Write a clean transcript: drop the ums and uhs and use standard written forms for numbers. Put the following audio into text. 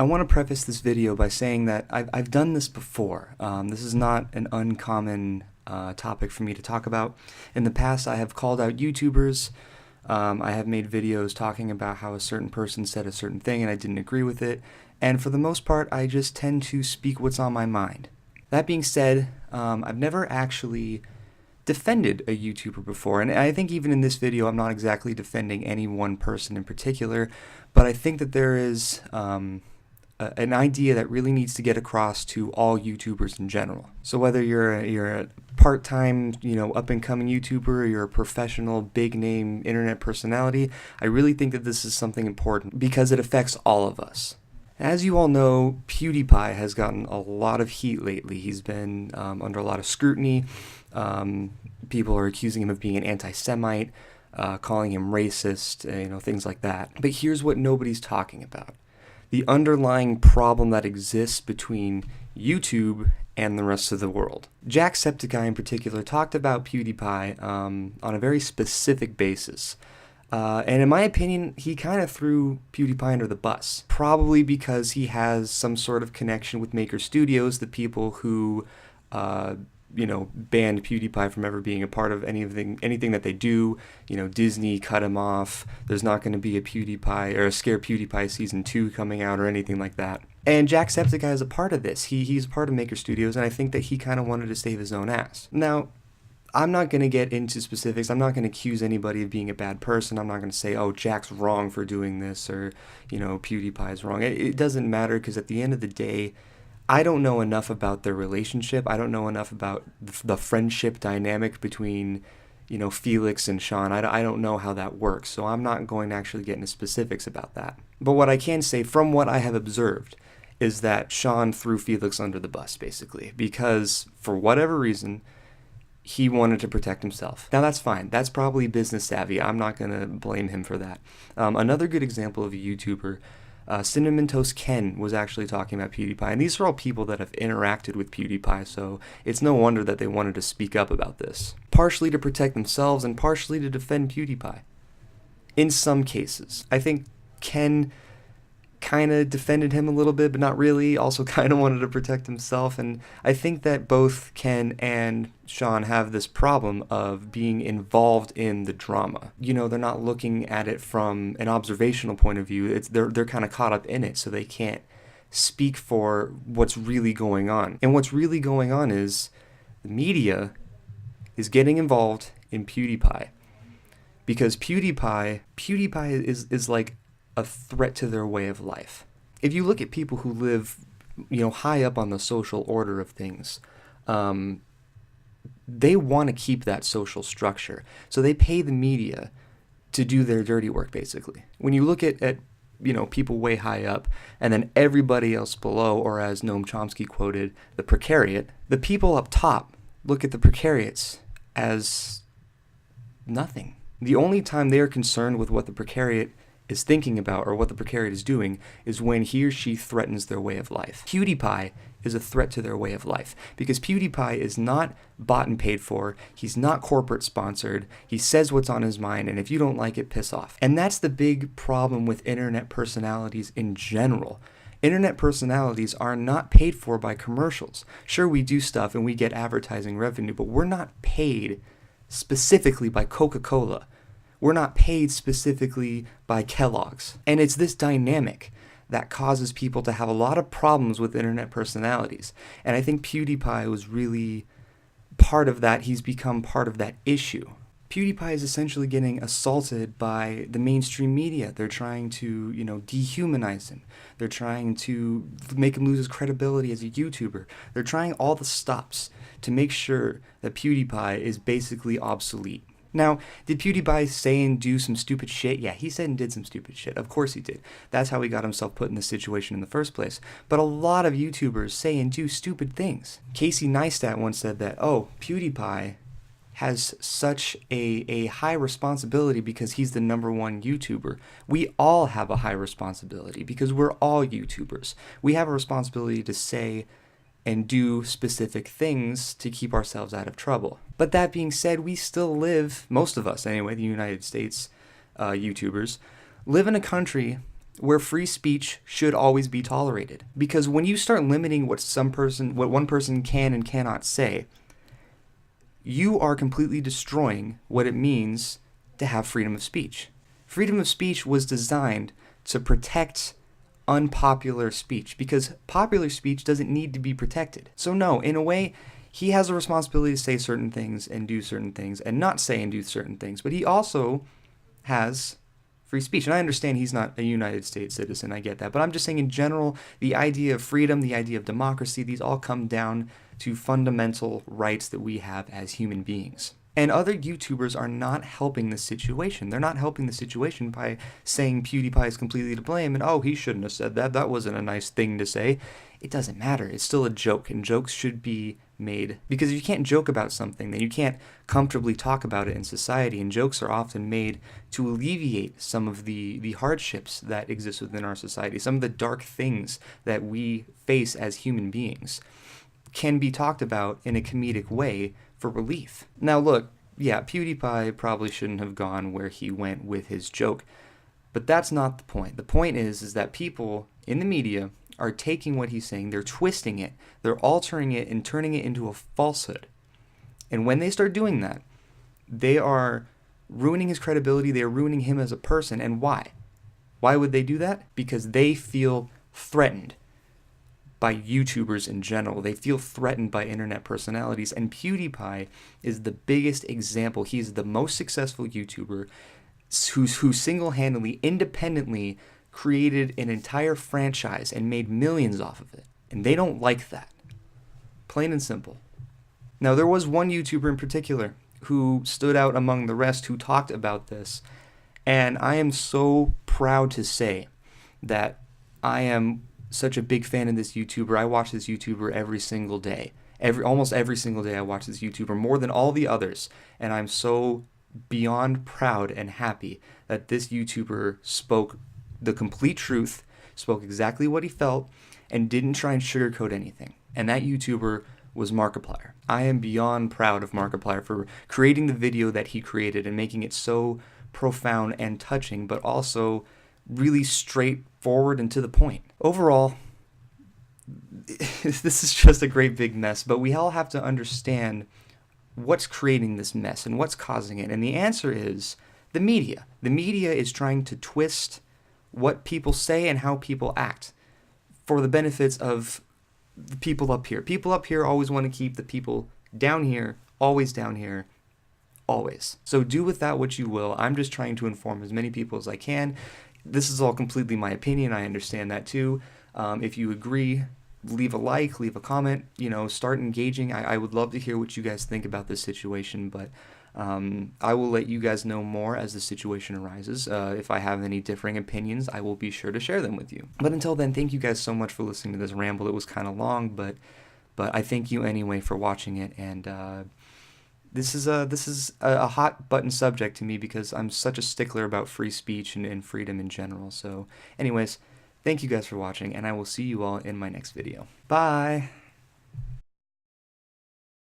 I want to preface this video by saying that I've done this before. This is not an uncommon topic for me to talk about. In the past, I have called out YouTubers. I have made videos talking about how a certain person said a certain thing and I didn't agree with it. And for the most part, I just tend to speak what's on my mind. That being said, I've never actually defended a YouTuber before, and I think even in this video I'm not exactly defending any one person in particular, but I think that there is an idea that really needs to get across to all YouTubers in general. So whether you're a part-time, up-and-coming YouTuber, or you're a professional, big-name internet personality, I really think that this is something important because it affects all of us. As you all know, Pewdiepie has gotten a lot of heat lately. He's been under a lot of scrutiny. People are accusing him of being an anti-Semite, calling him racist, things like that. But here's what nobody's talking about. The underlying problem that exists between YouTube and the rest of the world. Jacksepticeye in particular talked about Pewdiepie on a very specific basis. And in my opinion, he kind of threw Pewdiepie under the bus. Probably because he has some sort of connection with Maker Studios, the people who, banned Pewdiepie from ever being a part of anything that they do. Disney cut him off. There's not going to be a Pewdiepie or a Scare Pewdiepie Season 2 coming out or anything like that. And Jacksepticeye is a part of this. He's part of Maker Studios, and I think that he kind of wanted to save his own ass. Now, I'm not going to get into specifics. I'm not going to accuse anybody of being a bad person. I'm not going to say, oh, Jack's wrong for doing this, or, PewDiePie's wrong. It doesn't matter, because at the end of the day, I don't know enough about their relationship. I don't know enough about the friendship dynamic between, Felix and Sean. I don't know how that works, so I'm not going to actually get into specifics about that. But what I can say, from what I have observed, is that Sean threw Felix under the bus, basically, because for whatever reason, he wanted to protect himself. Now that's fine. That's probably business savvy. I'm not going to blame him for that. Another good example of a YouTuber, Cinnamon Toast Ken, was actually talking about PewDiePie. And these are all people that have interacted with PewDiePie, so it's no wonder that they wanted to speak up about this. Partially to protect themselves and partially to defend PewDiePie. In some cases. I think Ken kind of defended him a little bit, but not really. Also kind of wanted to protect himself. And I think that both Ken and Sean have this problem of being involved in the drama. They're not looking at it from an observational point of view. They're kind of caught up in it, so they can't speak for what's really going on. And what's really going on is the media is getting involved in PewDiePie. Because PewDiePie is like a threat to their way of life. If you look at people who live, high up on the social order of things, they want to keep that social structure. So they pay the media to do their dirty work, basically. When you look at people way high up, and then everybody else below, or as Noam Chomsky quoted, the precariat, the people up top look at the precariats as nothing. The only time they are concerned with what the precariat is thinking about or what the precariat is doing is when he or she threatens their way of life. PewDiePie is a threat to their way of life because PewDiePie is not bought and paid for. He's not corporate sponsored. He says what's on his mind, and if you don't like it, piss off. And that's the big problem with internet personalities in general. Internet personalities are not paid for by commercials. Sure, we do stuff and we get advertising revenue, but we're not paid specifically by Coca-Cola. We're not paid specifically by Kellogg's. And it's this dynamic that causes people to have a lot of problems with internet personalities. And I think PewDiePie was really part of that. He's become part of that issue. PewDiePie is essentially getting assaulted by the mainstream media. They're trying to, dehumanize him. They're trying to make him lose his credibility as a YouTuber. They're trying all the stops to make sure that PewDiePie is basically obsolete. Now, did PewDiePie say and do some stupid shit? Yeah, he said and did some stupid shit. Of course he did. That's how he got himself put in this situation in the first place. But a lot of YouTubers say and do stupid things. Casey Neistat once said that, PewDiePie has such a high responsibility because he's the #1 YouTuber. We all have a high responsibility because we're all YouTubers. We have a responsibility to say and do specific things to keep ourselves out of trouble. But that being said, we still live, most of us anyway, the United States YouTubers, live in a country where free speech should always be tolerated. Because when you start limiting what one person can and cannot say, you are completely destroying what it means to have freedom of speech. Freedom of speech was designed to protect unpopular speech, because popular speech doesn't need to be protected. So no, in a way, he has a responsibility to say certain things and do certain things and not say and do certain things, but he also has free speech. And I understand he's not a United States citizen, I get that, but I'm just saying in general, the idea of freedom, the idea of democracy, these all come down to fundamental rights that we have as human beings. And other YouTubers are not helping the situation. They're not helping the situation by saying PewDiePie is completely to blame and, oh, he shouldn't have said that. That wasn't a nice thing to say. It doesn't matter. It's still a joke, and jokes should be made. Because if you can't joke about something, then you can't comfortably talk about it in society, and jokes are often made to alleviate some of the hardships that exist within our society, some of the dark things that we face as human beings can be talked about in a comedic way for relief. Now look, yeah, PewDiePie probably shouldn't have gone where he went with his joke, but that's not the point. The point is that people in the media are taking what he's saying, they're twisting it, they're altering it and turning it into a falsehood. And when they start doing that, they are ruining his credibility, they are ruining him as a person. And why? Why would they do that? Because they feel threatened by YouTubers in general. They feel threatened by internet personalities, and PewDiePie is the biggest example. He's the most successful YouTuber who single-handedly, independently created an entire franchise and made millions off of it. And they don't like that. Plain and simple. Now, there was one YouTuber in particular who stood out among the rest who talked about this, and I am so proud to say that I am such a big fan of this YouTuber. I watch this YouTuber every single day. Almost every single day I watch this YouTuber, more than all the others. And I'm so beyond proud and happy that this YouTuber spoke the complete truth, spoke exactly what he felt, and didn't try and sugarcoat anything. And that YouTuber was Markiplier. I am beyond proud of Markiplier for creating the video that he created and making it so profound and touching, but also really straightforward and to the point. Overall, this is just a great big mess, but we all have to understand what's creating this mess and what's causing it. And the answer is the media. The media is trying to twist what people say and how people act for the benefits of the people up here. People up here always want to keep the people down here, always down here, always. So do with that what you will. I'm just trying to inform as many people as I can. This is all completely my opinion. I understand that too. If you agree, leave a like, leave a comment, start engaging. I would love to hear what you guys think about this situation, but I will let you guys know more as the situation arises. If I have any differing opinions, I will be sure to share them with you. But until then, thank you guys so much for listening to this ramble. It was kind of long, but I thank you anyway for watching it, and this is a hot button subject to me because I'm such a stickler about free speech and freedom in general. So anyways, thank you guys for watching, and I will see you all in my next video. Bye!